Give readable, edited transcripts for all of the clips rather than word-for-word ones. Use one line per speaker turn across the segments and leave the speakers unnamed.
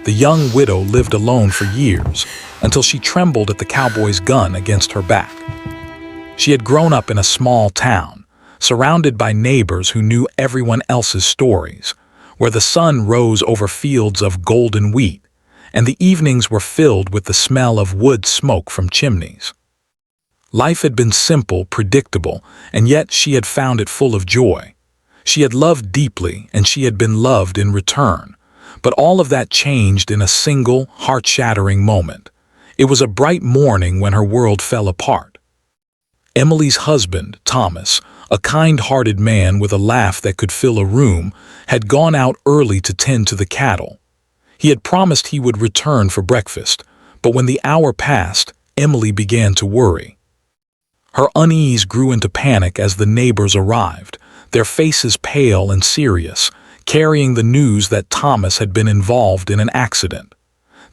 The young widow lived alone for years, until she trembled at the cowboy's gun against her back. She had grown up in a small town, surrounded by neighbors who knew everyone else's stories, where the sun rose over fields of golden wheat, and the evenings were filled with the smell of wood smoke from chimneys. Life had been simple, predictable, and yet she had found it full of joy. She had loved deeply, and she had been loved in return. But all of that changed in a single, heart-shattering moment. It was a bright morning when her world fell apart. Emily's husband, Thomas, a kind-hearted man with a laugh that could fill a room, had gone out early to tend to the cattle. He had promised he would return for breakfast, but when the hour passed, Emily began to worry. Her unease grew into panic as the neighbors arrived, their faces pale and serious, carrying the news that Thomas had been involved in an accident.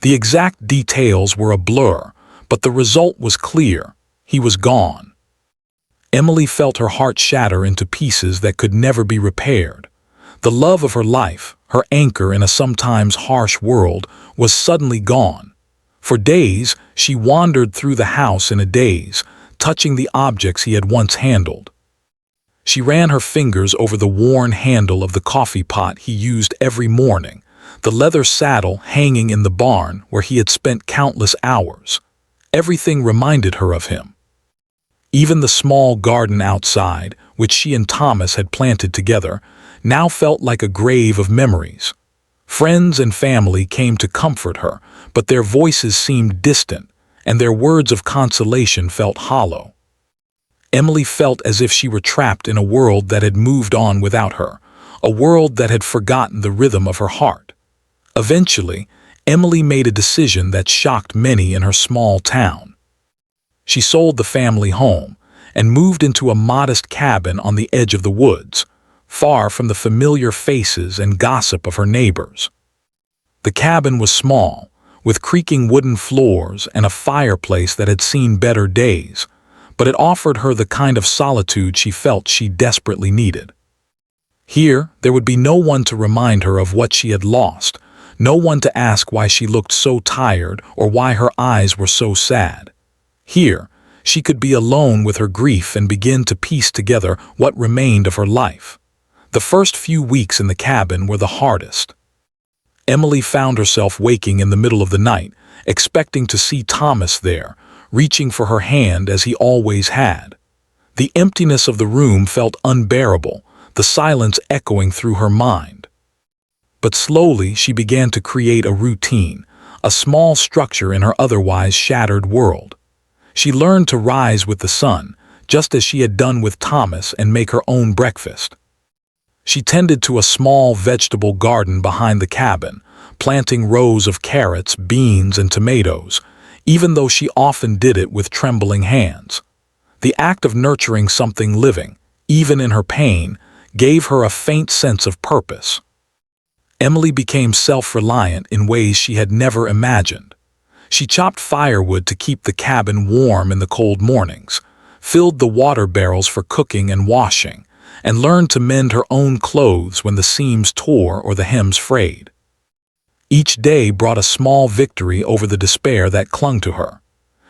The exact details were a blur, but the result was clear: he was gone. Emily felt her heart shatter into pieces that could never be repaired. The love of her life, her anchor in a sometimes harsh world, was suddenly gone. For days, she wandered through the house in a daze, touching the objects he had once handled. She ran her fingers over the worn handle of the coffee pot he used every morning, the leather saddle hanging in the barn where he had spent countless hours. Everything reminded her of him. Even the small garden outside, which she and Thomas had planted together, now felt like a grave of memories. Friends and family came to comfort her, but their voices seemed distant, and their words of consolation felt hollow. Emily felt as if she were trapped in a world that had moved on without her, a world that had forgotten the rhythm of her heart. Eventually, Emily made a decision that shocked many in her small town. She sold the family home and moved into a modest cabin on the edge of the woods, far from the familiar faces and gossip of her neighbors. The cabin was small, with creaking wooden floors and a fireplace that had seen better days, but it offered her the kind of solitude she felt she desperately needed. Here, there would be no one to remind her of what she had lost, no one to ask why she looked so tired or why her eyes were so sad. Here, she could be alone with her grief and begin to piece together what remained of her life. The first few weeks in the cabin were the hardest. Emily found herself waking in the middle of the night, expecting to see Thomas there, reaching for her hand as he always had. The emptiness of the room felt unbearable, the silence echoing through her mind. But slowly she began to create a routine, a small structure in her otherwise shattered world. She learned to rise with the sun, just as she had done with Thomas, and make her own breakfast. She tended to a small vegetable garden behind the cabin, planting rows of carrots, beans, and tomatoes, even though she often did it with trembling hands. The act of nurturing something living, even in her pain, gave her a faint sense of purpose. Emily became self-reliant in ways she had never imagined. She chopped firewood to keep the cabin warm in the cold mornings, filled the water barrels for cooking and washing, and learned to mend her own clothes when the seams tore or the hems frayed. Each day brought a small victory over the despair that clung to her.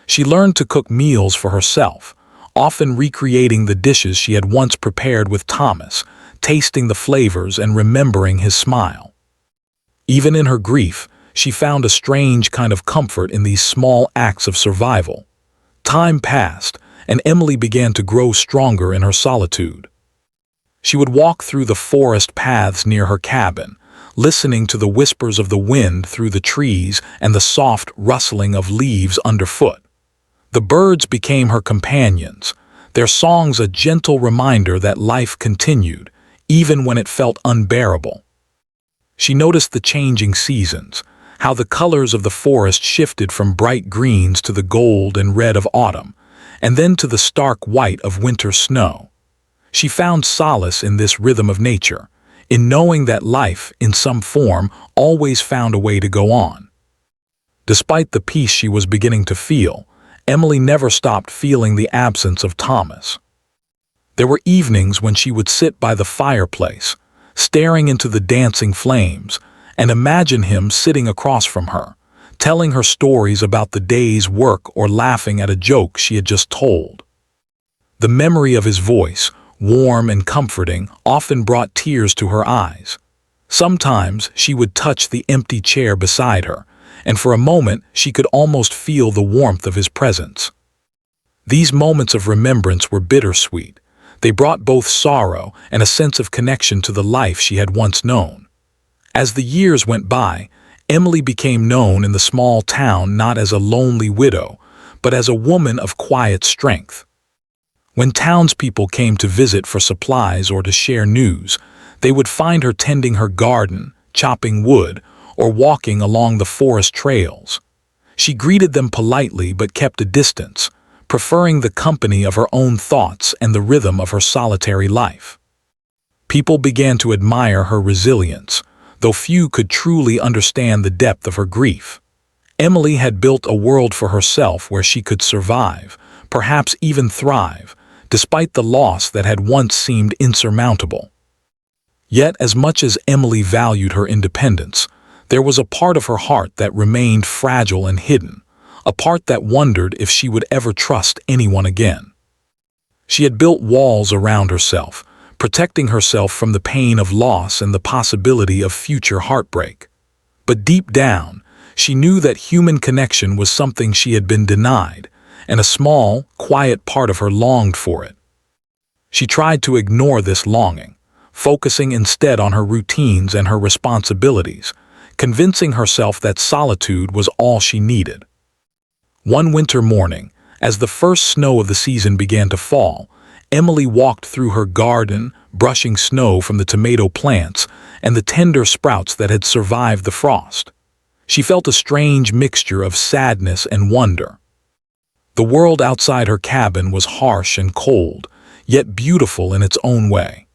She learned to cook meals for herself, often recreating the dishes she had once prepared with Thomas, tasting the flavors and remembering his smile. Even in her grief, she found a strange kind of comfort in these small acts of survival. Time passed, and Emily began to grow stronger in her solitude. She would walk through the forest paths near her cabin, listening to the whispers of the wind through the trees and the soft rustling of leaves underfoot. The birds became her companions, their songs a gentle reminder that life continued, even when it felt unbearable. She noticed the changing seasons, how the colors of the forest shifted from bright greens to the gold and red of autumn, and then to the stark white of winter snow. She found solace in this rhythm of nature, in knowing that life, in some form, always found a way to go on. Despite the peace she was beginning to feel, Emily never stopped feeling the absence of Thomas. There were evenings when she would sit by the fireplace, staring into the dancing flames, and imagine him sitting across from her, telling her stories about the day's work or laughing at a joke she had just told. The memory of his voice, warm and comforting, often brought tears to her eyes. Sometimes she would touch the empty chair beside her, and for a moment she could almost feel the warmth of his presence. These moments of remembrance were bittersweet. They brought both sorrow and a sense of connection to the life she had once known. As the years went by, Emily became known in the small town not as a lonely widow, but as a woman of quiet strength. When townspeople came to visit for supplies or to share news, they would find her tending her garden, chopping wood, or walking along the forest trails. She greeted them politely but kept a distance, preferring the company of her own thoughts and the rhythm of her solitary life. People began to admire her resilience, though few could truly understand the depth of her grief. Emily had built a world for herself where she could survive, perhaps even thrive, despite the loss that had once seemed insurmountable. Yet, as much as Emily valued her independence, there was a part of her heart that remained fragile and hidden, a part that wondered if she would ever trust anyone again. She had built walls around herself, protecting herself from the pain of loss and the possibility of future heartbreak. But deep down, she knew that human connection was something she had been denied, and a small, quiet part of her longed for it. She tried to ignore this longing, focusing instead on her routines and her responsibilities, convincing herself that solitude was all she needed. One winter morning, as the first snow of the season began to fall, Emily walked through her garden, brushing snow from the tomato plants and the tender sprouts that had survived the frost. She felt a strange mixture of sadness and wonder. The world outside her cabin was harsh and cold, yet beautiful in its own way.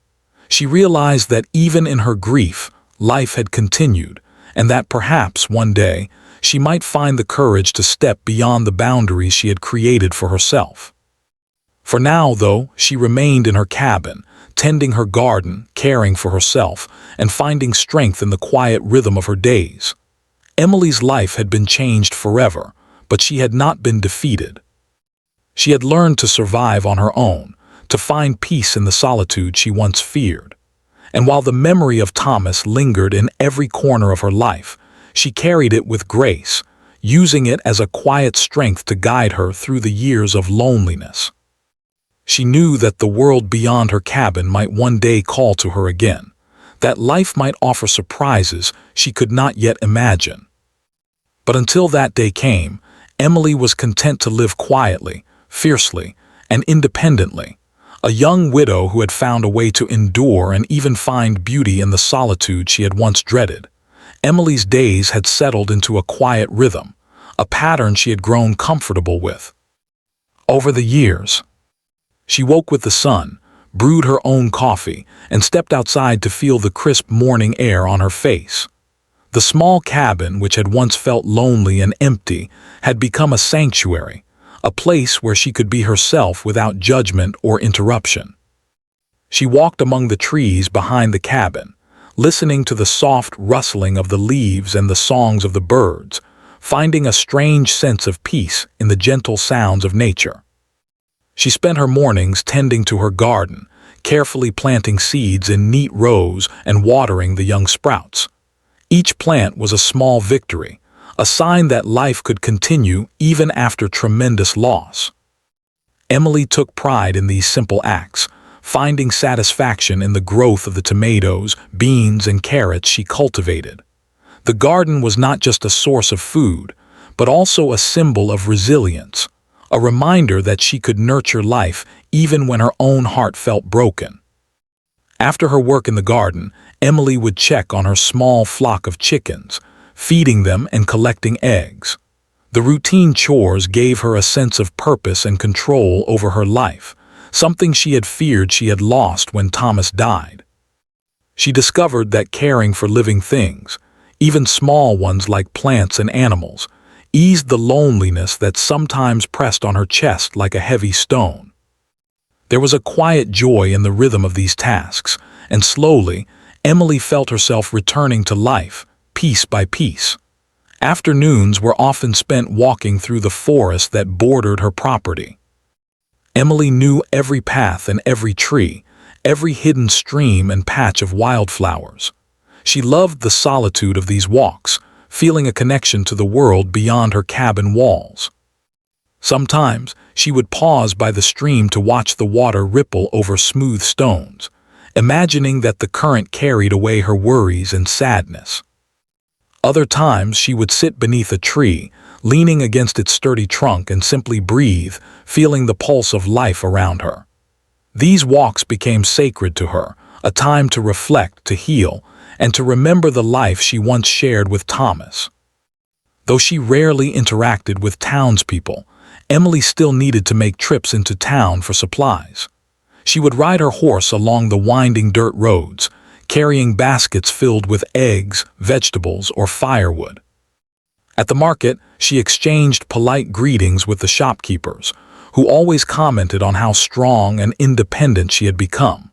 She realized that even in her grief, life had continued, and that perhaps one day she might find the courage to step beyond the boundaries she had created for herself. For now, though, she remained in her cabin, tending her garden, caring for herself, and finding strength in the quiet rhythm of her days. Emily's life had been changed forever, but she had not been defeated. She had learned to survive on her own, to find peace in the solitude she once feared. And while the memory of Thomas lingered in every corner of her life, she carried it with grace, using it as a quiet strength to guide her through the years of loneliness. She knew that the world beyond her cabin might one day call to her again, that life might offer surprises she could not yet imagine. But until that day came, Emily was content to live quietly, fiercely, and independently, a young widow who had found a way to endure and even find beauty in the solitude she had once dreaded. Emily's days had settled into a quiet rhythm, a pattern she had grown comfortable with. Over the years, she woke with the sun, brewed her own coffee, and stepped outside to feel the crisp morning air on her face. The small cabin, which had once felt lonely and empty, had become a sanctuary, a place where she could be herself without judgment or interruption. She walked among the trees behind the cabin, listening to the soft rustling of the leaves and the songs of the birds, finding a strange sense of peace in the gentle sounds of nature. She spent her mornings tending to her garden, carefully planting seeds in neat rows and watering the young sprouts. Each plant was a small victory, a sign that life could continue even after tremendous loss. Emily took pride in these simple acts, finding satisfaction in the growth of the tomatoes, beans, and carrots she cultivated. The garden was not just a source of food, but also a symbol of resilience, a reminder that she could nurture life even when her own heart felt broken. After her work in the garden, Emily would check on her small flock of chickens, feeding them and collecting eggs. The routine chores gave her a sense of purpose and control over her life, something she had feared she had lost when Thomas died. She discovered that caring for living things, even small ones like plants and animals, eased the loneliness that sometimes pressed on her chest like a heavy stone. There was a quiet joy in the rhythm of these tasks, and slowly, Emily felt herself returning to life, piece by piece. Afternoons were often spent walking through the forest that bordered her property. Emily knew every path and every tree, every hidden stream and patch of wildflowers. She loved the solitude of these walks, feeling a connection to the world beyond her cabin walls. Sometimes she would pause by the stream to watch the water ripple over smooth stones, imagining that the current carried away her worries and sadness. Other times she would sit beneath a tree, leaning against its sturdy trunk and simply breathe, feeling the pulse of life around her. These walks became sacred to her, a time to reflect, to heal, and to remember the life she once shared with Thomas. Though she rarely interacted with townspeople, Emily still needed to make trips into town for supplies. She would ride her horse along the winding dirt roads, carrying baskets filled with eggs, vegetables, or firewood. At the market, she exchanged polite greetings with the shopkeepers, who always commented on how strong and independent she had become.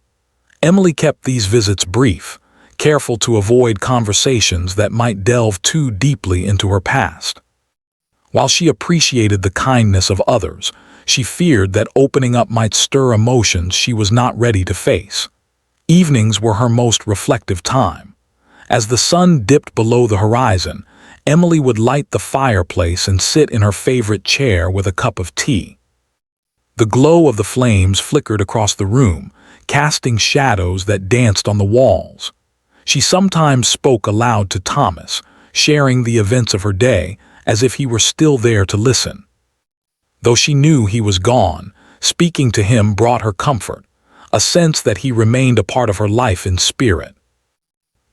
Emily kept these visits brief, careful to avoid conversations that might delve too deeply into her past. While she appreciated the kindness of others, she feared that opening up might stir emotions she was not ready to face. Evenings were her most reflective time. As the sun dipped below the horizon, Emily would light the fireplace and sit in her favorite chair with a cup of tea. The glow of the flames flickered across the room, casting shadows that danced on the walls. She sometimes spoke aloud to Thomas, sharing the events of her day as if he were still there to listen. Though she knew he was gone, speaking to him brought her comfort, a sense that he remained a part of her life in spirit.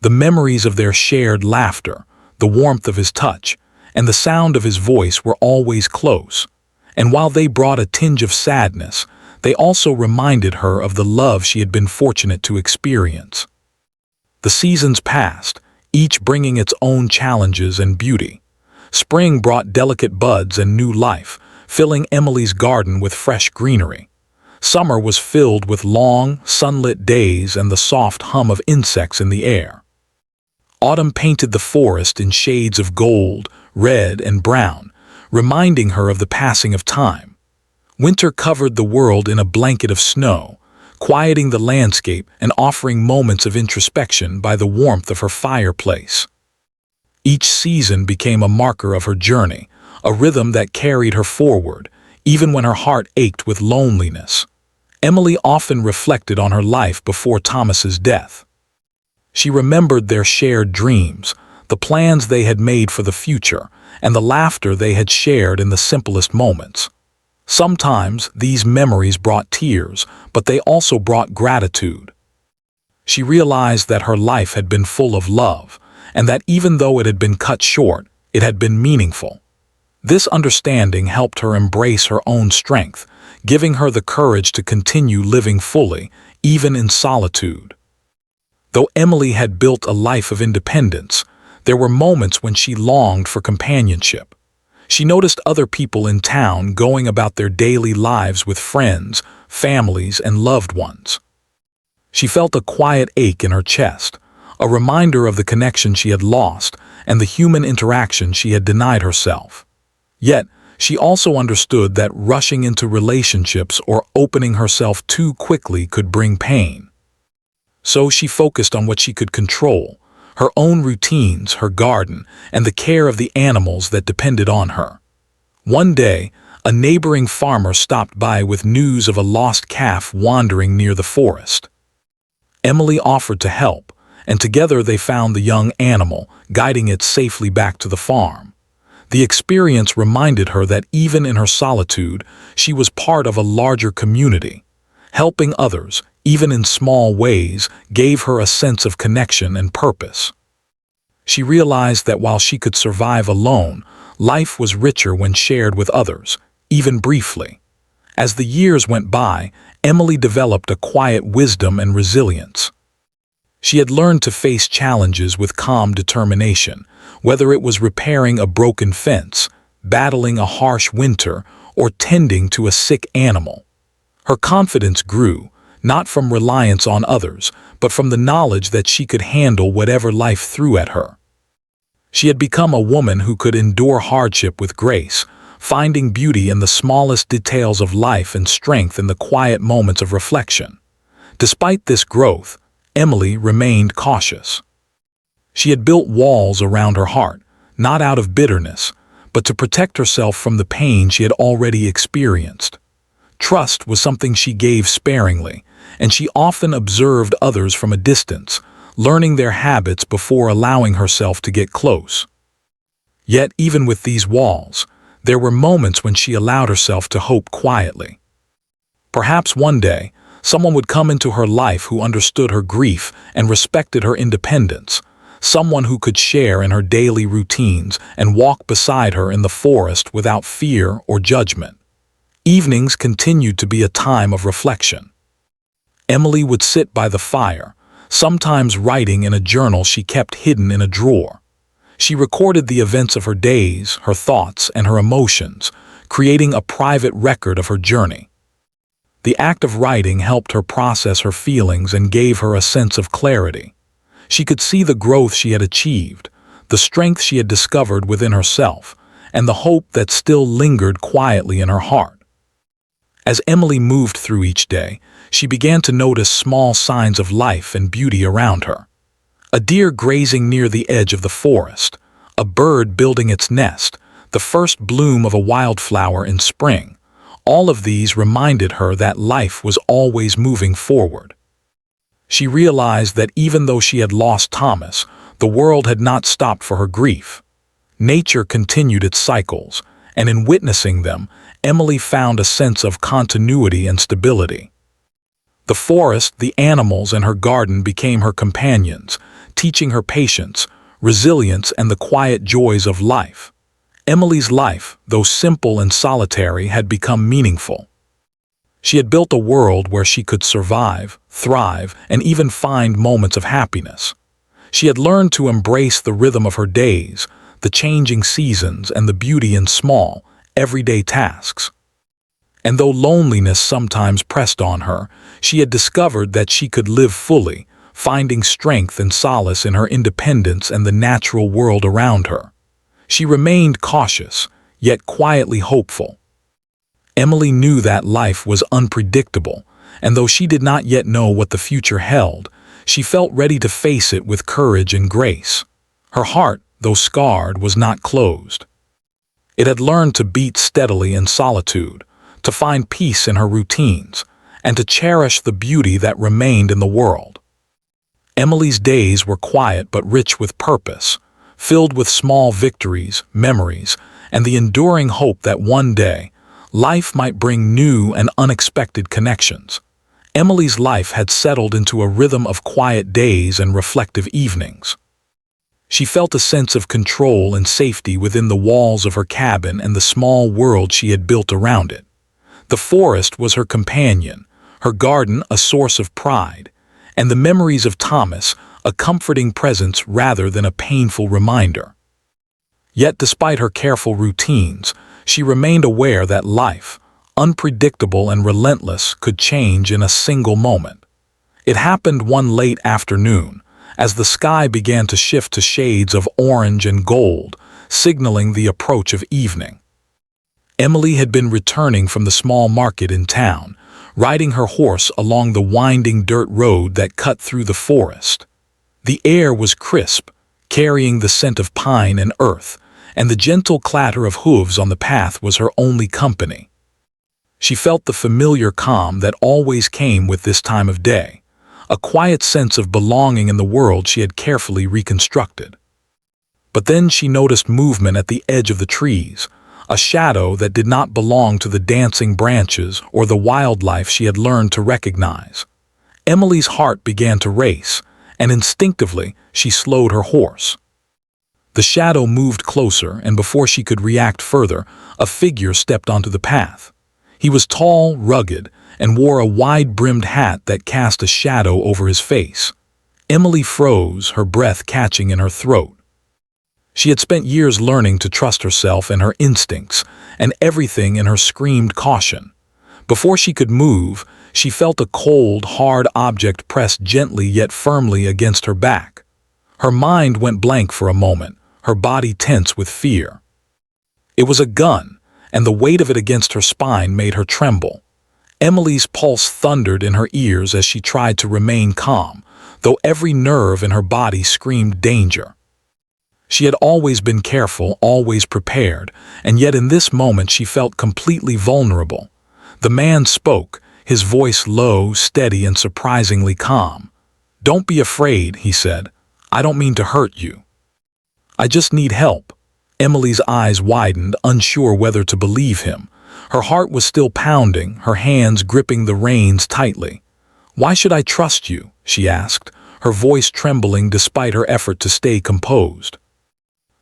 The memories of their shared laughter, the warmth of his touch, and the sound of his voice were always close, and while they brought a tinge of sadness, they also reminded her of the love she had been fortunate to experience. The seasons passed, each bringing its own challenges and beauty. Spring brought delicate buds and new life, filling Emily's garden with fresh greenery. Summer was filled with long, sunlit days and the soft hum of insects in the air. Autumn painted the forest in shades of gold, red, and brown, reminding her of the passing of time. Winter covered the world in a blanket of snow, quieting the landscape and offering moments of introspection by the warmth of her fireplace. Each season became a marker of her journey, a rhythm that carried her forward, even when her heart ached with loneliness. Emily often reflected on her life before Thomas's death. She remembered their shared dreams, the plans they had made for the future, and the laughter they had shared in the simplest moments. Sometimes these memories brought tears, but they also brought gratitude. She realized that her life had been full of love, and that even though it had been cut short, it had been meaningful. This understanding helped her embrace her own strength, giving her the courage to continue living fully, even in solitude. Though Emily had built a life of independence, there were moments when she longed for companionship. She noticed other people in town going about their daily lives with friends, families, and loved ones. She felt a quiet ache in her chest, a reminder of the connection she had lost and the human interaction she had denied herself. Yet, she also understood that rushing into relationships or opening herself too quickly could bring pain. So she focused on what she could control, her own routines, her garden, and the care of the animals that depended on her. One day, a neighboring farmer stopped by with news of a lost calf wandering near the forest. Emily offered to help, and together they found the young animal, guiding it safely back to the farm. The experience reminded her that even in her solitude, she was part of a larger community. Helping others, even in small ways, gave her a sense of connection and purpose. She realized that while she could survive alone, life was richer when shared with others, even briefly. As the years went by, Emily developed a quiet wisdom and resilience. She had learned to face challenges with calm determination, whether it was repairing a broken fence, battling a harsh winter, or tending to a sick animal. Her confidence grew, not from reliance on others, but from the knowledge that she could handle whatever life threw at her. She had become a woman who could endure hardship with grace, finding beauty in the smallest details of life and strength in the quiet moments of reflection. Despite this growth, Emily remained cautious. She had built walls around her heart, not out of bitterness, but to protect herself from the pain she had already experienced. Trust was something she gave sparingly, and she often observed others from a distance, learning their habits before allowing herself to get close. Yet, even with these walls, there were moments when she allowed herself to hope quietly. Perhaps one day, someone would come into her life who understood her grief and respected her independence, someone who could share in her daily routines and walk beside her in the forest without fear or judgment. Evenings continued to be a time of reflection. Emily would sit by the fire, sometimes writing in a journal she kept hidden in a drawer. She recorded the events of her days, her thoughts, and her emotions, creating a private record of her journey. The act of writing helped her process her feelings and gave her a sense of clarity. She could see the growth she had achieved, the strength she had discovered within herself, and the hope that still lingered quietly in her heart. As Emily moved through each day, she began to notice small signs of life and beauty around her. A deer grazing near the edge of the forest, a bird building its nest, the first bloom of a wildflower in spring. All of these reminded her that life was always moving forward. She realized that even though she had lost Thomas, the world had not stopped for her grief. Nature continued its cycles, and in witnessing them, Emily found a sense of continuity and stability. The forest, the animals, and her garden became her companions, teaching her patience, resilience, and the quiet joys of life. Emily's life, though simple and solitary, had become meaningful. She had built a world where she could survive, thrive, and even find moments of happiness. She had learned to embrace the rhythm of her days, the changing seasons, and the beauty in small, everyday tasks. And though loneliness sometimes pressed on her, she had discovered that she could live fully, finding strength and solace in her independence and the natural world around her. She remained cautious, yet quietly hopeful. Emily knew that life was unpredictable, and though she did not yet know what the future held, she felt ready to face it with courage and grace. Her heart, though scarred, was not closed. It had learned to beat steadily in solitude, to find peace in her routines, and to cherish the beauty that remained in the world. Emily's days were quiet but rich with purpose, filled with small victories, memories, and the enduring hope that one day, life might bring new and unexpected connections. Emily's life had settled into a rhythm of quiet days and reflective evenings. She felt a sense of control and safety within the walls of her cabin and the small world she had built around it. The forest was her companion, her garden a source of pride, and the memories of Thomas a comforting presence rather than a painful reminder. Yet despite her careful routines, she remained aware that life, unpredictable and relentless, could change in a single moment. It happened one late afternoon, as the sky began to shift to shades of orange and gold, signaling the approach of evening. Emily had been returning from the small market in town, riding her horse along the winding dirt road that cut through the forest. The air was crisp, carrying the scent of pine and earth, and the gentle clatter of hooves on the path was her only company. She felt the familiar calm that always came with this time of day, a quiet sense of belonging in the world she had carefully reconstructed. But then she noticed movement at the edge of the trees, a shadow that did not belong to the dancing branches or the wildlife she had learned to recognize. Emily's heart began to race, and instinctively she slowed her horse. The shadow moved closer, and before she could react further, a figure stepped onto the path. He was tall, rugged, and wore a wide-brimmed hat that cast a shadow over his face. Emily froze, her breath catching in her throat. She had spent years learning to trust herself and her instincts, and everything in her screamed caution. Before she could move, she felt a cold, hard object pressed gently yet firmly against her back. Her mind went blank for a moment, her body tense with fear. It was a gun, and the weight of it against her spine made her tremble. Emily's pulse thundered in her ears as she tried to remain calm, though every nerve in her body screamed danger. She had always been careful, always prepared, and yet in this moment she felt completely vulnerable. The man spoke, his voice low, steady, and surprisingly calm. "Don't be afraid," he said. "I don't mean to hurt you. I just need help." Emily's eyes widened, unsure whether to believe him. Her heart was still pounding, her hands gripping the reins tightly. "Why should I trust you?" she asked, her voice trembling despite her effort to stay composed.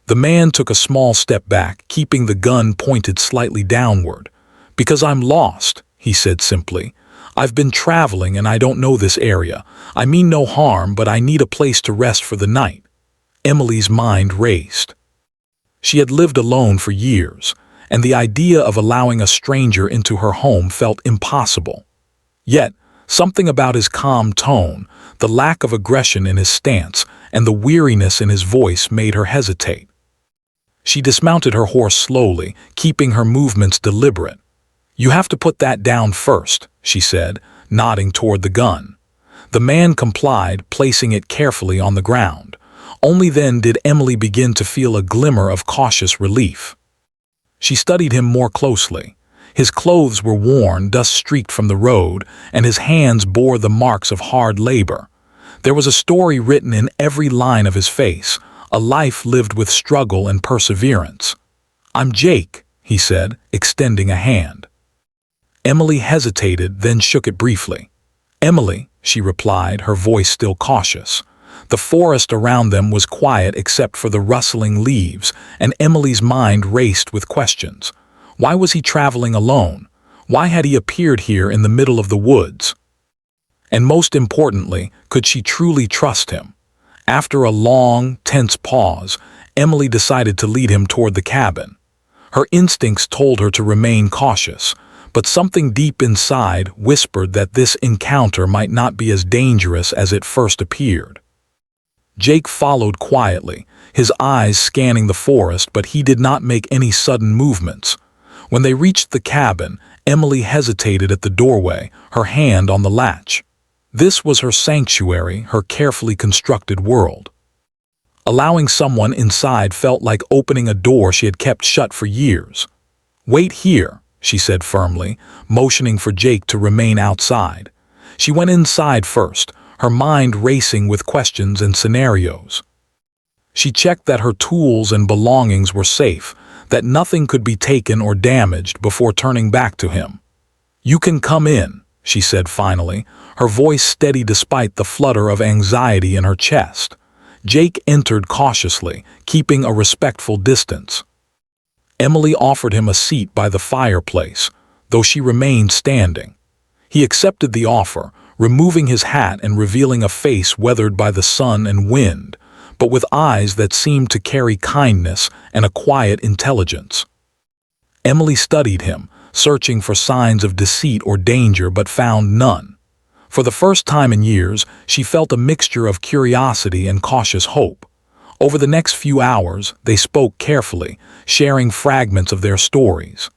The man took a small step back, keeping the gun pointed slightly downward. "Because I'm lost," he said simply. "I've been traveling and I don't know this area. I mean no harm, but I need a place to rest for the night." Emily's mind raced. She had lived alone for years, and the idea of allowing a stranger into her home felt impossible. Yet, something about his calm tone, the lack of aggression in his stance, and the weariness in his voice made her hesitate. She dismounted her horse slowly, keeping her movements deliberate. "You have to put that down first," she said, nodding toward the gun. The man complied, placing it carefully on the ground. Only then did Emily begin to feel a glimmer of cautious relief. She studied him more closely. His clothes were worn, dust-streaked from the road, and his hands bore the marks of hard labor. There was a story written in every line of his face, a life lived with struggle and perseverance. "I'm Jake," he said, extending a hand. Emily hesitated, then shook it briefly. "Emily," she replied, her voice still cautious. The forest around them was quiet except for the rustling leaves, and Emily's mind raced with questions. Why was he traveling alone? Why had he appeared here in the middle of the woods? And most importantly, could she truly trust him? After a long, tense pause, Emily decided to lead him toward the cabin. Her instincts told her to remain cautious, but something deep inside whispered that this encounter might not be as dangerous as it first appeared. Jake followed quietly, his eyes scanning the forest, but he did not make any sudden movements. When they reached the cabin, Emily hesitated at the doorway, her hand on the latch. This was her sanctuary, her carefully constructed world. Allowing someone inside felt like opening a door she had kept shut for years. "Wait here," she said firmly, motioning for Jake to remain outside. She went inside first, her mind racing with questions and scenarios. She checked that her tools and belongings were safe, that nothing could be taken or damaged before turning back to him. "You can come in," she said finally, her voice steady despite the flutter of anxiety in her chest. Jake entered cautiously, keeping a respectful distance. Emily offered him a seat by the fireplace, though she remained standing. He accepted the offer, removing his hat and revealing a face weathered by the sun and wind, but with eyes that seemed to carry kindness and a quiet intelligence. Emily studied him, searching for signs of deceit or danger, but found none. For the first time in years, she felt a mixture of curiosity and cautious hope. Over the next few hours, they spoke carefully, sharing fragments of their stories.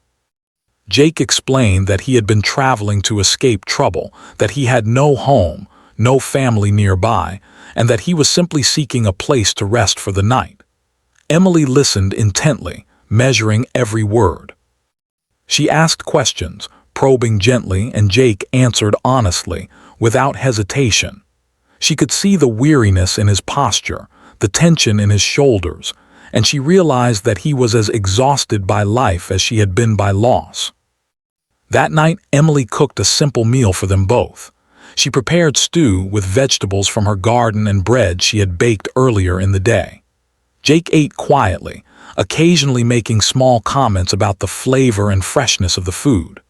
Jake explained that he had been traveling to escape trouble, that he had no home, no family nearby, and that he was simply seeking a place to rest for the night. Emily listened intently, measuring every word. She asked questions, probing gently, and Jake answered honestly, without hesitation. She could see the weariness in his posture, the tension in his shoulders, and she realized that he was as exhausted by life as she had been by loss. That night, Emily cooked a simple meal for them both. She prepared stew with vegetables from her garden and bread she had baked earlier in the day. Jake ate quietly, occasionally making small comments about the flavor and freshness of the food.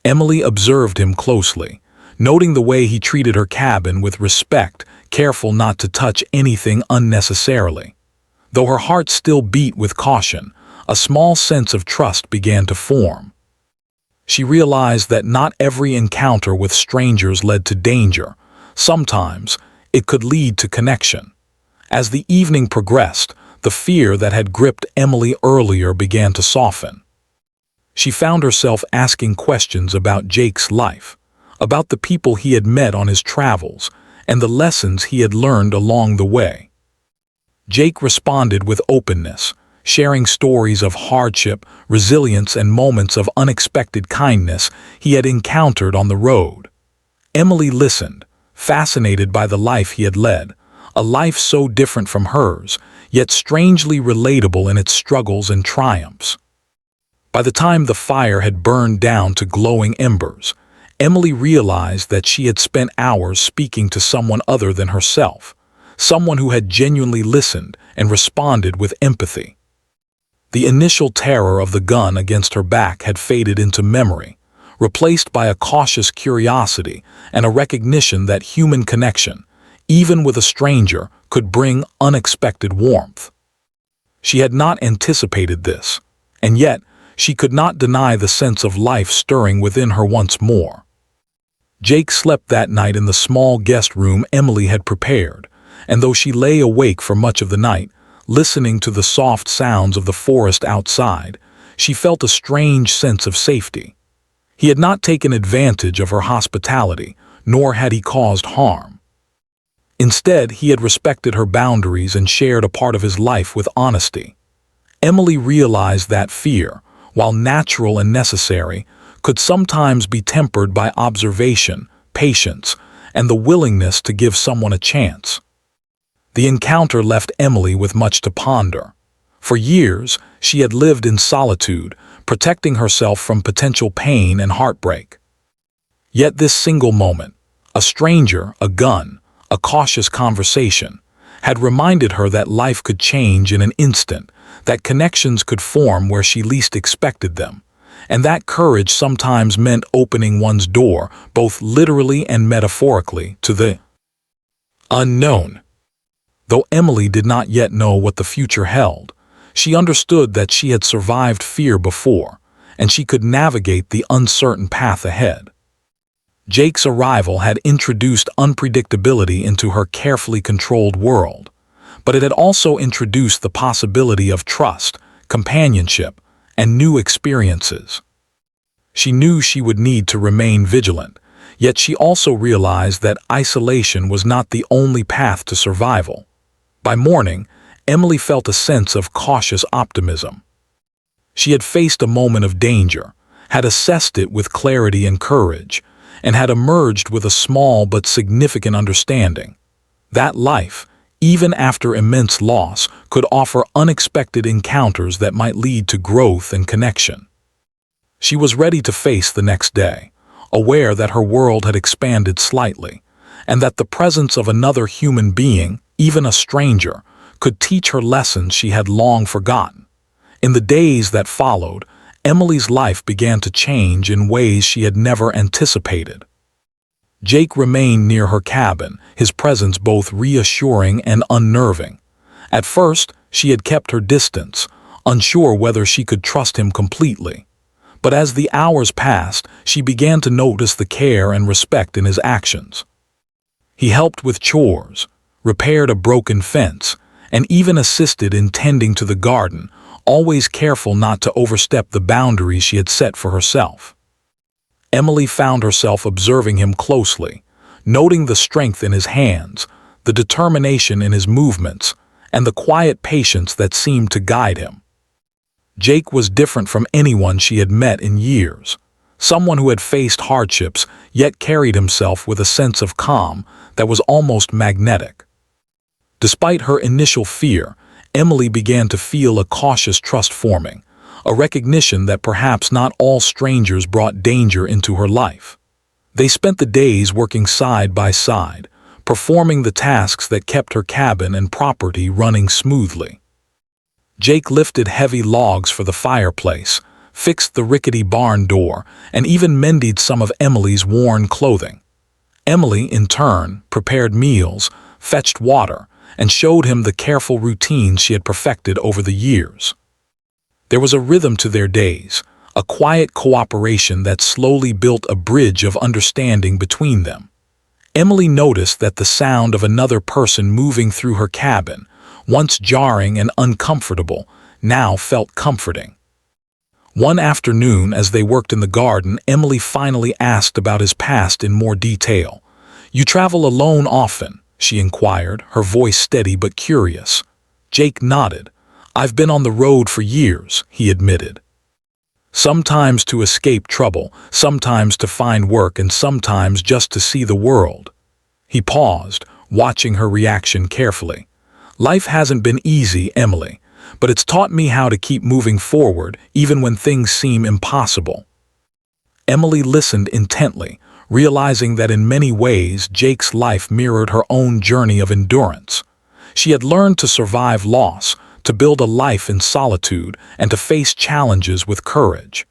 Emily observed him closely, noting the way he treated her cabin with respect, careful not to touch anything unnecessarily. Though her heart still beat with caution, a small sense of trust began to form. She realized that not every encounter with strangers led to danger. Sometimes, it could lead to connection. As the evening progressed, the fear that had gripped Emily earlier began to soften. She found herself asking questions about Jake's life, about the people he had met on his travels, and the lessons he had learned along the way. Jake responded with openness, sharing stories of hardship, resilience, and moments of unexpected kindness he had encountered on the road. Emily listened, fascinated by the life he had led, a life so different from hers, yet strangely relatable in its struggles and triumphs. By the time the fire had burned down to glowing embers, Emily realized that she had spent hours speaking to someone other than herself, someone who had genuinely listened and responded with empathy. The initial terror of the gun against her back had faded into memory, replaced by a cautious curiosity and a recognition that human connection, even with a stranger, could bring unexpected warmth. She had not anticipated this, and yet she could not deny the sense of life stirring within her once more. Jake slept that night in the small guest room Emily had prepared, and though she lay awake for much of the night, listening to the soft sounds of the forest outside, she felt a strange sense of safety. He had not taken advantage of her hospitality, nor had he caused harm. Instead, he had respected her boundaries and shared a part of his life with honesty. Emily realized that fear, while natural and necessary, could sometimes be tempered by observation, patience, and the willingness to give someone a chance. The encounter left Emily with much to ponder. For years, she had lived in solitude, protecting herself from potential pain and heartbreak. Yet this single moment, a stranger, a gun, a cautious conversation, had reminded her that life could change in an instant, that connections could form where she least expected them, and that courage sometimes meant opening one's door, both literally and metaphorically, to the unknown. Though Emily did not yet know what the future held, she understood that she had survived fear before, and she could navigate the uncertain path ahead. Jake's arrival had introduced unpredictability into her carefully controlled world, but it had also introduced the possibility of trust, companionship, and new experiences. She knew she would need to remain vigilant, yet she also realized that isolation was not the only path to survival. By morning, Emily felt a sense of cautious optimism. She had faced a moment of danger, had assessed it with clarity and courage, and had emerged with a small but significant understanding. That life, even after immense loss, could offer unexpected encounters that might lead to growth and connection. She was ready to face the next day, aware that her world had expanded slightly, and that the presence of another human being, even a stranger, could teach her lessons she had long forgotten. In the days that followed, Emily's life began to change in ways she had never anticipated. Jake remained near her cabin, his presence both reassuring and unnerving. At first, she had kept her distance, unsure whether she could trust him completely. But as the hours passed, she began to notice the care and respect in his actions. He helped with chores, repaired a broken fence, and even assisted in tending to the garden, always careful not to overstep the boundaries she had set for herself. Emily found herself observing him closely, noting the strength in his hands, the determination in his movements, and the quiet patience that seemed to guide him. Jake was different from anyone she had met in years, someone who had faced hardships yet carried himself with a sense of calm that was almost magnetic. Despite her initial fear, Emily began to feel a cautious trust forming, a recognition that perhaps not all strangers brought danger into her life. They spent the days working side by side, performing the tasks that kept her cabin and property running smoothly. Jake lifted heavy logs for the fireplace, fixed the rickety barn door, and even mended some of Emily's worn clothing. Emily, in turn, prepared meals, fetched water, and showed him the careful routines she had perfected over the years. There was a rhythm to their days, a quiet cooperation that slowly built a bridge of understanding between them. Emily noticed that the sound of another person moving through her cabin, once jarring and uncomfortable, now felt comforting. One afternoon, as they worked in the garden, Emily finally asked about his past in more detail. "You travel alone often?" she inquired, her voice steady but curious. Jake nodded. "I've been on the road for years," he admitted. "Sometimes to escape trouble, sometimes to find work, and sometimes just to see the world." He paused, watching her reaction carefully. "Life hasn't been easy, Emily, but it's taught me how to keep moving forward even when things seem impossible." Emily listened intently, realizing that in many ways Jake's life mirrored her own journey of endurance. She had learned to survive loss, to build a life in solitude, and to face challenges with courage.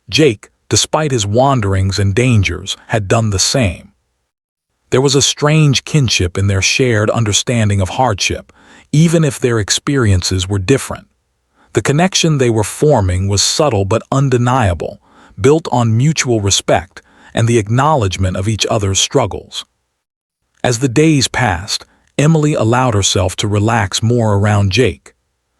Jake, despite his wanderings and dangers, had done the same. There was a strange kinship in their shared understanding of hardship, even if their experiences were different. The connection they were forming was subtle but undeniable, built on mutual respect and the acknowledgement of each other's struggles. As the days passed, Emily allowed herself to relax more around Jake.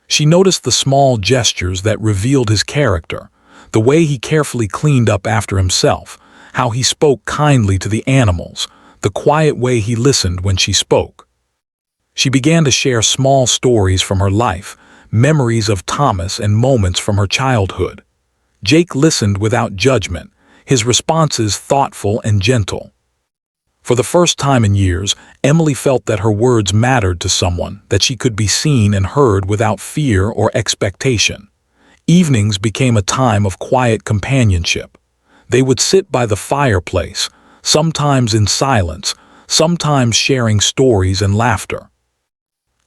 She noticed the small gestures that revealed his character, the way he carefully cleaned up after himself, how he spoke kindly to the animals, the quiet way he listened when she spoke. She began to share small stories from her life, memories of Thomas and moments from her childhood. Jake listened without judgment, his responses thoughtful and gentle. For the first time in years, Emily felt that her words mattered to someone, that she could be seen and heard without fear or expectation. Evenings became a time of quiet companionship. They would sit by the fireplace, sometimes in silence, sometimes sharing stories and laughter.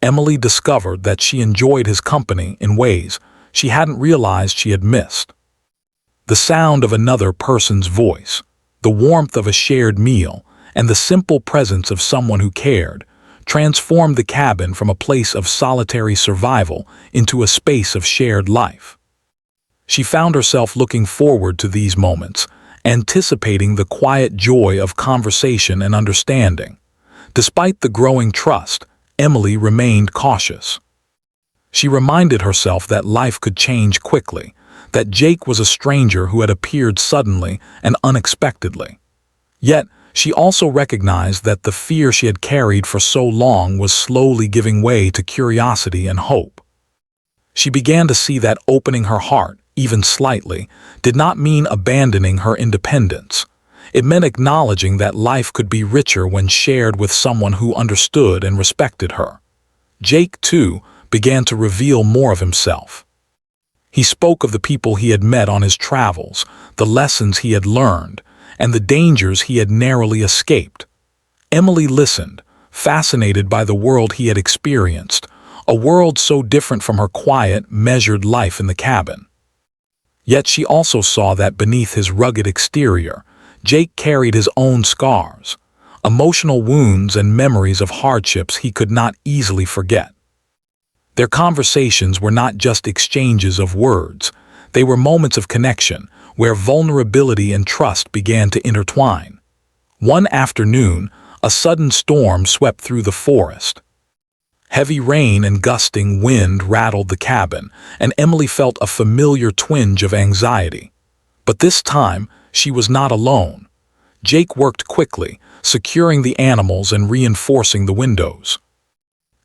Emily discovered that she enjoyed his company in ways she hadn't realized she had missed. The sound of another person's voice, the warmth of a shared meal, and the simple presence of someone who cared transformed the cabin from a place of solitary survival into a space of shared life. She found herself looking forward to these moments, anticipating the quiet joy of conversation and understanding. Despite the growing trust, Emily remained cautious. She reminded herself that life could change quickly, that Jake was a stranger who had appeared suddenly and unexpectedly. Yet, she also recognized that the fear she had carried for so long was slowly giving way to curiosity and hope. She began to see that opening her heart, even slightly, did not mean abandoning her independence. It meant acknowledging that life could be richer when shared with someone who understood and respected her. Jake, too, began to reveal more of himself. He spoke of the people he had met on his travels, the lessons he had learned, and the dangers he had narrowly escaped. Emily listened, fascinated by the world he had experienced, a world so different from her quiet, measured life in the cabin. Yet she also saw that beneath his rugged exterior, Jake carried his own scars, emotional wounds and memories of hardships he could not easily forget. Their conversations were not just exchanges of words, they were moments of connection, where vulnerability and trust began to intertwine. One afternoon, a sudden storm swept through the forest. Heavy rain and gusting wind rattled the cabin, and Emily felt a familiar twinge of anxiety. But this time, she was not alone. Jake worked quickly, securing the animals and reinforcing the windows.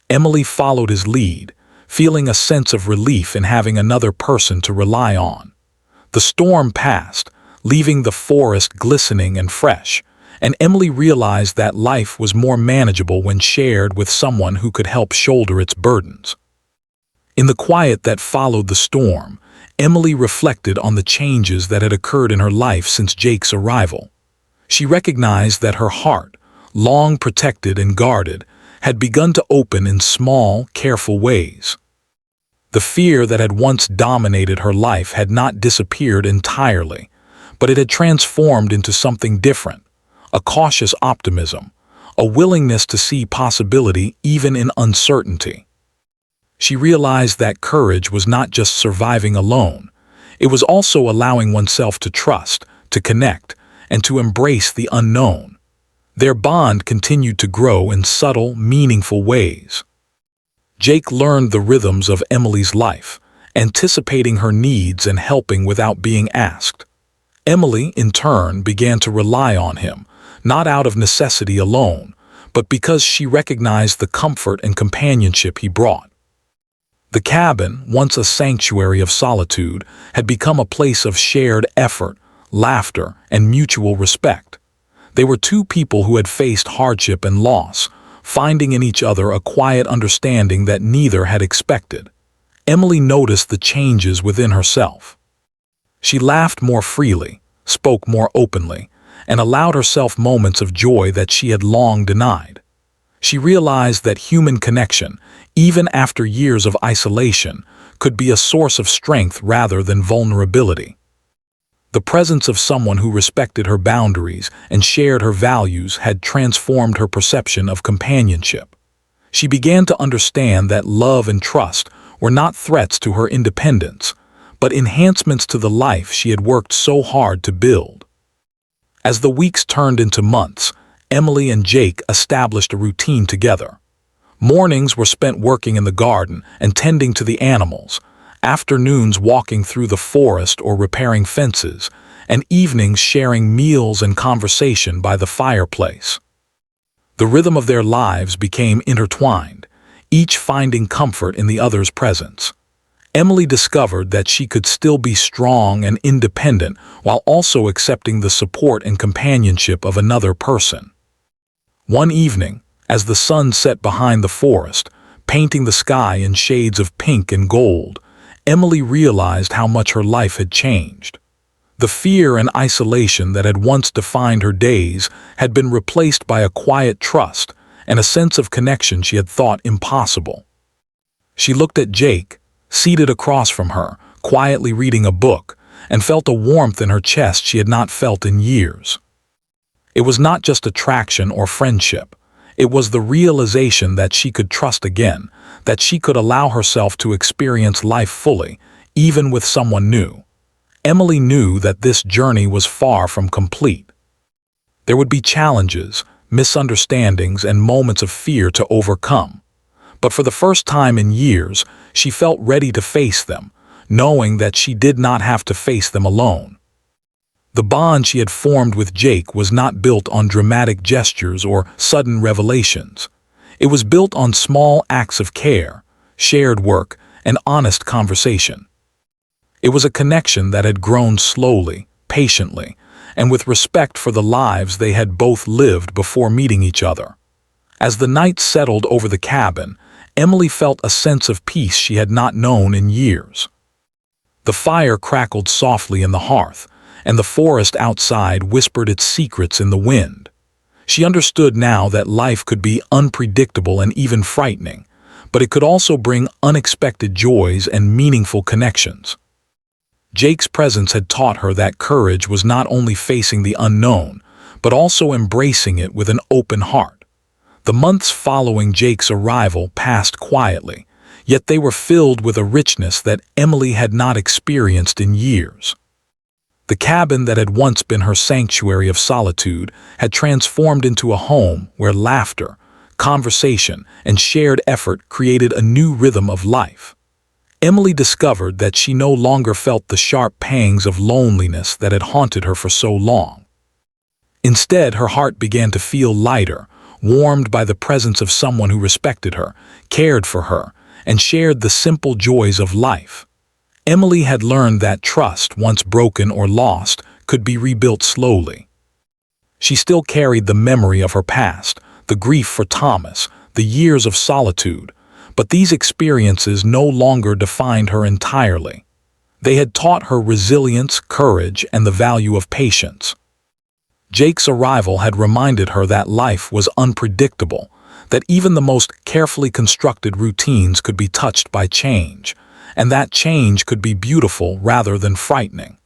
Emily followed his lead, feeling a sense of relief in having another person to rely on. The storm passed, leaving the forest glistening and fresh, and Emily realized that life was more manageable when shared with someone who could help shoulder its burdens. In the quiet that followed the storm, Emily reflected on the changes that had occurred in her life since Jake's arrival. She recognized that her heart, long protected and guarded, had begun to open in small, careful ways. The fear that had once dominated her life had not disappeared entirely, but it had transformed into something different, a cautious optimism, a willingness to see possibility even in uncertainty. She realized that courage was not just surviving alone, it was also allowing oneself to trust, to connect, and to embrace the unknown. Their bond continued to grow in subtle, meaningful ways. Jake learned the rhythms of Emily's life, anticipating her needs and helping without being asked. Emily, in turn, began to rely on him, not out of necessity alone, but because she recognized the comfort and companionship he brought. The cabin, once a sanctuary of solitude, had become a place of shared effort, laughter, and mutual respect. They were two people who had faced hardship and loss, finding in each other a quiet understanding that neither had expected. Emily noticed the changes within herself. She laughed more freely, spoke more openly, and allowed herself moments of joy that she had long denied. She realized that human connection, even after years of isolation, could be a source of strength rather than vulnerability. The presence of someone who respected her boundaries and shared her values had transformed her perception of companionship. She began to understand that love and trust were not threats to her independence, but enhancements to the life she had worked so hard to build. As the weeks turned into months, Emily and Jake established a routine together. Mornings were spent working in the garden and tending to the animals, afternoons walking through the forest or repairing fences, and evenings sharing meals and conversation by the fireplace. The rhythm of their lives became intertwined, each finding comfort in the other's presence. Emily discovered that she could still be strong and independent while also accepting the support and companionship of another person. One evening, as the sun set behind the forest, painting the sky in shades of pink and gold, Emily realized how much her life had changed. The fear and isolation that had once defined her days had been replaced by a quiet trust and a sense of connection she had thought impossible. She looked at Jake, seated across from her, quietly reading a book, and felt a warmth in her chest she had not felt in years. It was not just attraction or friendship. It was the realization that she could trust again, that she could allow herself to experience life fully, even with someone new. Emily knew that this journey was far from complete. There would be challenges, misunderstandings, and moments of fear to overcome. But for the first time in years, she felt ready to face them, knowing that she did not have to face them alone. The bond she had formed with Jake was not built on dramatic gestures or sudden revelations. It was built on small acts of care, shared work, and honest conversation. It was a connection that had grown slowly, patiently, and with respect for the lives they had both lived before meeting each other. As the night settled over the cabin, Emily felt a sense of peace she had not known in years. The fire crackled softly in the hearth, and the forest outside whispered its secrets in the wind. She understood now that life could be unpredictable and even frightening, but it could also bring unexpected joys and meaningful connections. Jake's presence had taught her that courage was not only facing the unknown, but also embracing it with an open heart. The months following Jake's arrival passed quietly, yet they were filled with a richness that Emily had not experienced in years. The cabin that had once been her sanctuary of solitude had transformed into a home where laughter, conversation, and shared effort created a new rhythm of life. Emily discovered that she no longer felt the sharp pangs of loneliness that had haunted her for so long. Instead, her heart began to feel lighter, warmed by the presence of someone who respected her, cared for her, and shared the simple joys of life. Emily had learned that trust, once broken or lost, could be rebuilt slowly. She still carried the memory of her past, the grief for Thomas, the years of solitude, but these experiences no longer defined her entirely. They had taught her resilience, courage, and the value of patience. Jake's arrival had reminded her that life was unpredictable, that even the most carefully constructed routines could be touched by change, and that change could be beautiful rather than frightening.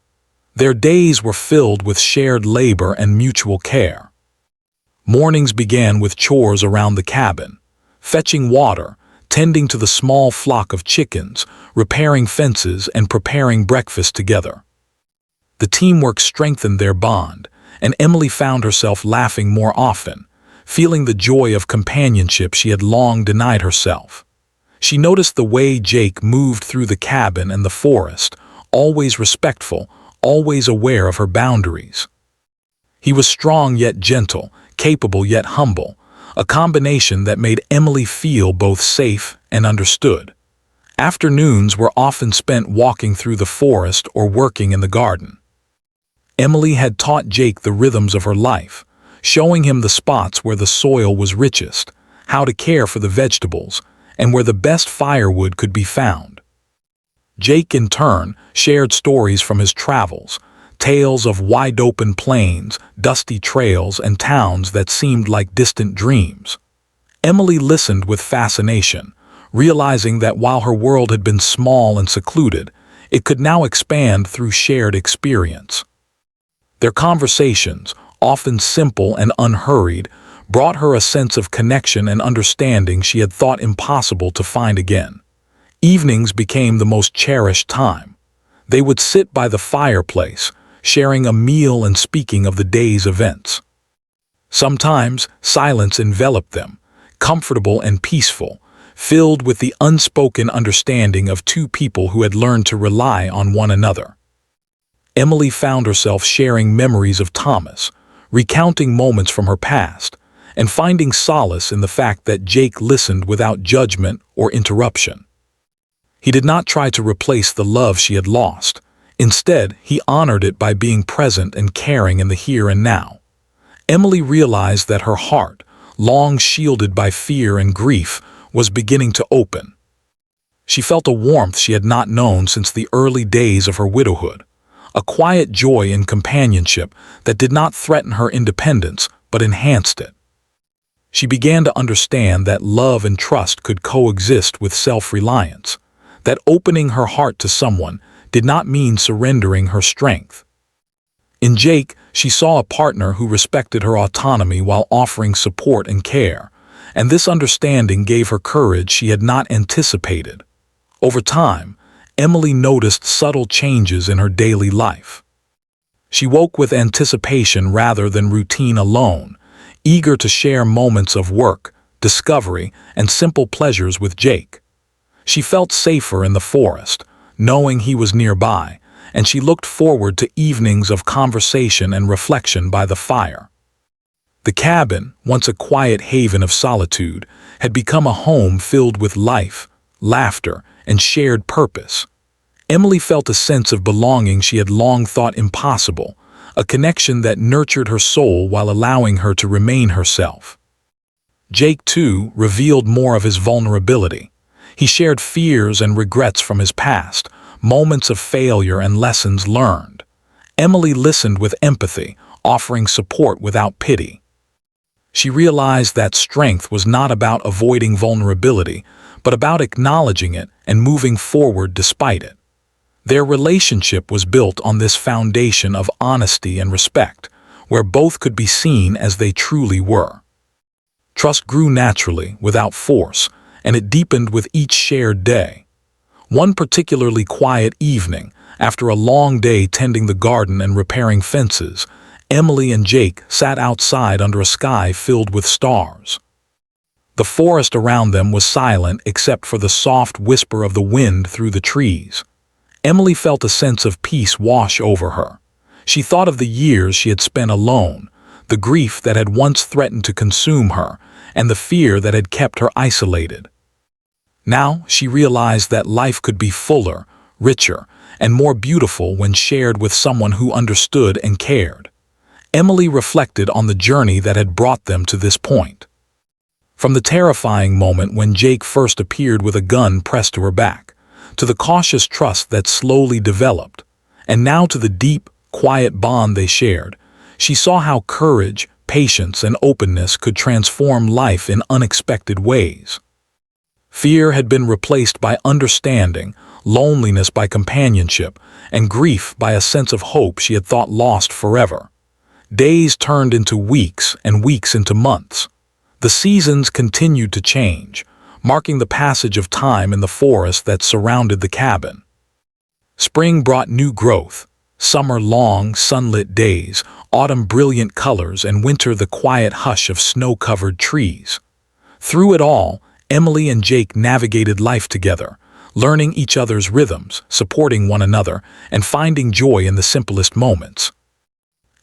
Their days were filled with shared labor and mutual care. Mornings began with chores around the cabin, fetching water, tending to the small flock of chickens, repairing fences, and preparing breakfast together. The teamwork strengthened their bond, and Emily found herself laughing more often, feeling the joy of companionship she had long denied herself. She noticed the way Jake moved through the cabin and the forest, always respectful, always aware of her boundaries. He was strong yet gentle, capable yet humble, a combination that made Emily feel both safe and understood. Afternoons were often spent walking through the forest or working in the garden. Emily had taught Jake the rhythms of her life, showing him the spots where the soil was richest, how to care for the vegetables, and where the best firewood could be found. Jake, in turn, shared stories from his travels, tales of wide-open plains, dusty trails, and towns that seemed like distant dreams. Emily listened with fascination, realizing that while her world had been small and secluded, it could now expand through shared experience. Their conversations, often simple and unhurried, brought her a sense of connection and understanding she had thought impossible to find again. Evenings became the most cherished time. They would sit by the fireplace, sharing a meal and speaking of the day's events. Sometimes silence enveloped them, comfortable and peaceful, filled with the unspoken understanding of two people who had learned to rely on one another. Emily found herself sharing memories of Thomas, recounting moments from her past, and finding solace in the fact that Jake listened without judgment or interruption. He did not try to replace the love she had lost. Instead, he honored it by being present and caring in the here and now. Emily realized that her heart, long shielded by fear and grief, was beginning to open. She felt a warmth she had not known since the early days of her widowhood, a quiet joy in companionship that did not threaten her independence but enhanced it. She began to understand that love and trust could coexist with self-reliance, that opening her heart to someone did not mean surrendering her strength. In Jake, she saw a partner who respected her autonomy while offering support and care, and this understanding gave her courage she had not anticipated. Over time, Emily noticed subtle changes in her daily life. She woke with anticipation rather than routine alone, eager to share moments of work, discovery, and simple pleasures with Jake. She felt safer in the forest, knowing he was nearby, and she looked forward to evenings of conversation and reflection by the fire. The cabin, once a quiet haven of solitude, had become a home filled with life, laughter, and shared purpose. Emily felt a sense of belonging she had long thought impossible, a connection that nurtured her soul while allowing her to remain herself. Jake, too, revealed more of his vulnerability. He shared fears and regrets from his past, moments of failure and lessons learned. Emily listened with empathy, offering support without pity. She realized that strength was not about avoiding vulnerability, but about acknowledging it and moving forward despite it. Their relationship was built on this foundation of honesty and respect, where both could be seen as they truly were. Trust grew naturally, without force, and it deepened with each shared day. One particularly quiet evening, after a long day tending the garden and repairing fences, Emily and Jake sat outside under a sky filled with stars. The forest around them was silent except for the soft whisper of the wind through the trees. Emily felt a sense of peace wash over her. She thought of the years she had spent alone, the grief that had once threatened to consume her, and the fear that had kept her isolated. Now she realized that life could be fuller, richer, and more beautiful when shared with someone who understood and cared. Emily reflected on the journey that had brought them to this point. From the terrifying moment when Jake first appeared with a gun pressed to her back, to the cautious trust that slowly developed, and now to the deep, quiet bond they shared, she saw how courage, patience, and openness could transform life in unexpected ways. Fear had been replaced by understanding, loneliness by companionship, and grief by a sense of hope she had thought lost forever. Days turned into weeks and weeks into months. The seasons continued to change, marking the passage of time in the forest that surrounded the cabin. Spring brought new growth, summer long, sunlit days, autumn brilliant colors, and winter the quiet hush of snow-covered trees. Through it all, Emily and Jake navigated life together, learning each other's rhythms, supporting one another, and finding joy in the simplest moments.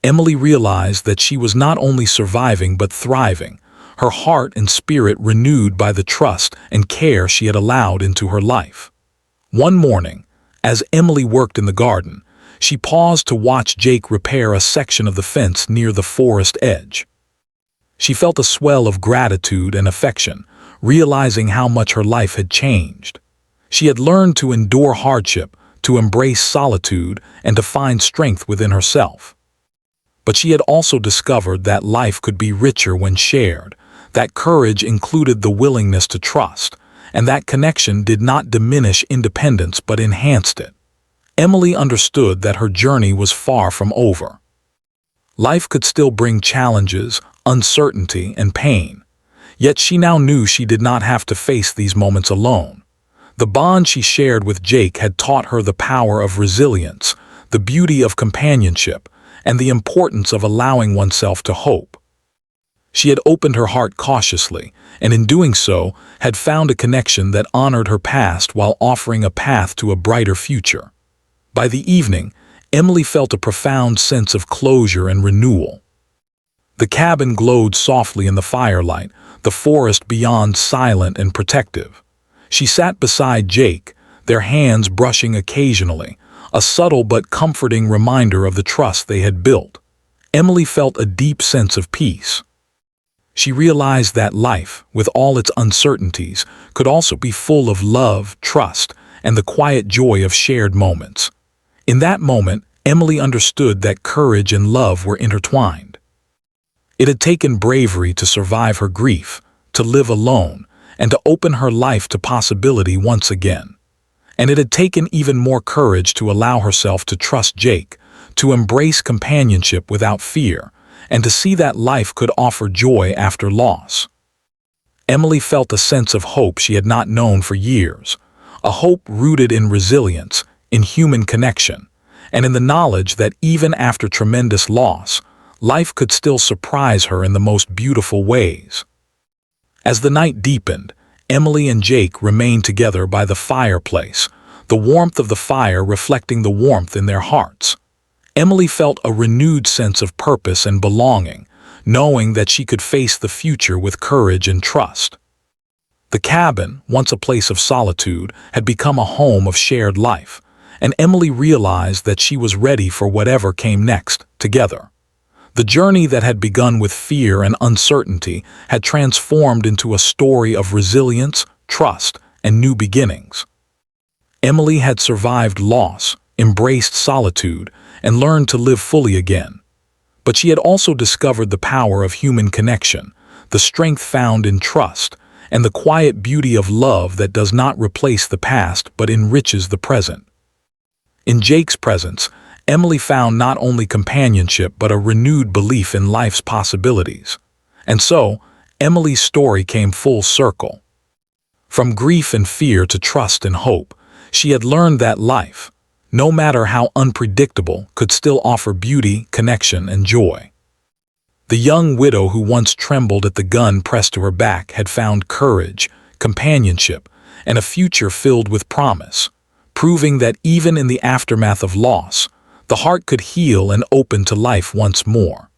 Emily realized that she was not only surviving but thriving, her heart and spirit renewed by the trust and care she had allowed into her life. One morning, as Emily worked in the garden, she paused to watch Jake repair a section of the fence near the forest edge. She felt a swell of gratitude and affection, realizing how much her life had changed. She had learned to endure hardship, to embrace solitude, and to find strength within herself. But she had also discovered that life could be richer when shared, that courage included the willingness to trust, and that connection did not diminish independence but enhanced it. Emily understood that her journey was far from over. Life could still bring challenges, uncertainty, and pain. Yet she now knew she did not have to face these moments alone. The bond she shared with Jake had taught her the power of resilience, the beauty of companionship, and the importance of allowing oneself to hope. She had opened her heart cautiously, and in doing so, had found a connection that honored her past while offering a path to a brighter future. By the evening, Emily felt a profound sense of closure and renewal. The cabin glowed softly in the firelight, the forest beyond silent and protective. She sat beside Jake, their hands brushing occasionally, a subtle but comforting reminder of the trust they had built. Emily felt a deep sense of peace. She realized that life, with all its uncertainties, could also be full of love, trust, and the quiet joy of shared moments. In that moment, Emily understood that courage and love were intertwined. It had taken bravery to survive her grief, to live alone, and to open her life to possibility once again. And it had taken even more courage to allow herself to trust Jake, to embrace companionship without fear, and to see that life could offer joy after loss. Emily felt a sense of hope she had not known for years, a hope rooted in resilience, in human connection, and in the knowledge that even after tremendous loss, life could still surprise her in the most beautiful ways. As the night deepened, Emily and Jake remained together by the fireplace, the warmth of the fire reflecting the warmth in their hearts. Emily felt a renewed sense of purpose and belonging, knowing that she could face the future with courage and trust. The cabin, once a place of solitude, had become a home of shared life, and Emily realized that she was ready for whatever came next, together. The journey that had begun with fear and uncertainty had transformed into a story of resilience, trust, and new beginnings. Emily had survived loss, embraced solitude, and learned to live fully again. But she had also discovered the power of human connection, the strength found in trust, and the quiet beauty of love that does not replace the past but enriches the present. In Jake's presence, Emily found not only companionship but a renewed belief in life's possibilities. And so, Emily's story came full circle. From grief and fear to trust and hope, she had learned that life, no matter how unpredictable, could still offer beauty, connection, and joy. The young widow who once trembled at the gun pressed to her back had found courage, companionship, and a future filled with promise, proving that even in the aftermath of loss, the heart could heal and open to life once more.